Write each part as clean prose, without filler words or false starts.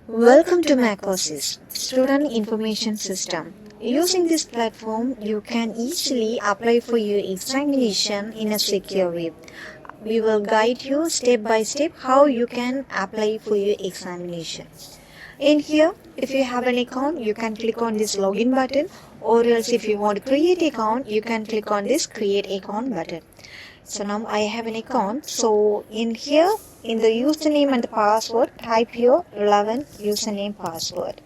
Welcome to MaCoSys, Student Information System. Using this platform, you can easily apply for your examination in a secure way. We will guide you step by step how you can apply for your examination. In here, if you have an account, you can click on this login button, or else if you want to create account, you can click on this create account button. So now I have an account. So in here, in the username and the password, type your relevant username password.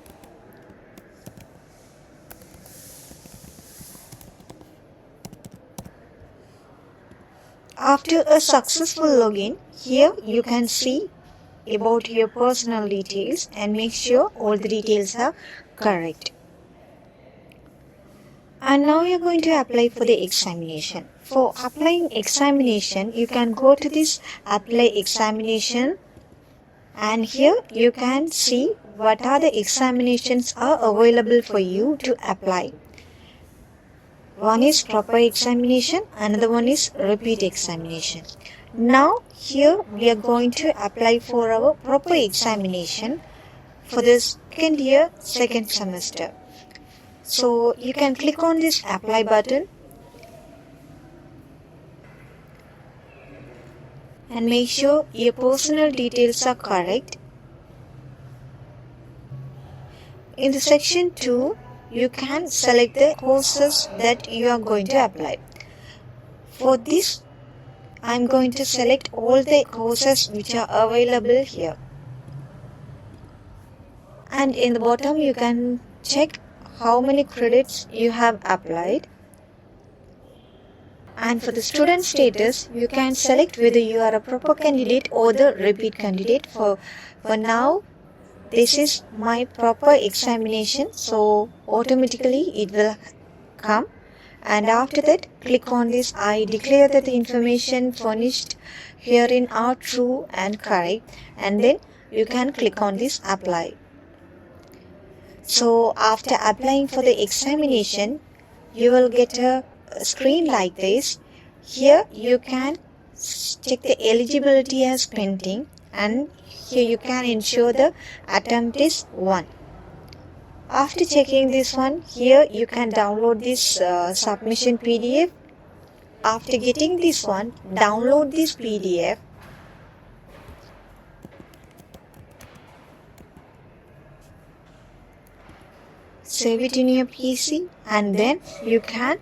After a successful login, here you can see about your personal details and make sure all the details are correct. And now you're going to apply for the examination. For applying examination, you can go to this apply examination, and here you can see what are the examinations are available for you to apply. One is proper examination, another one is repeat examination. Now here we are going to apply for our proper examination for this second year, second semester. So you can click on this apply button and make sure your personal details are correct. In the section 2, you can select the courses that you are going to apply. For this, I am going to select all the courses which are available here. And in the bottom, you can check how many credits you have applied. And for the student status, you can select whether you are a proper candidate or the repeat candidate. For now, this is my proper examination, so automatically it will come. And after that, click on this I declare that the information furnished herein are true and correct, and then you can click on this apply. So after applying for the examination, you will get a screen like this. Here you can check the eligibility as printing, and here you can ensure the attempt is 1. After checking this one, here you can download this submission PDF. After getting this one, download this PDF. Save it in your PC, and then you can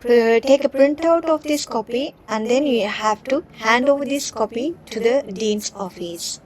take a printout of this copy, and then you have to hand over this copy to the dean's office.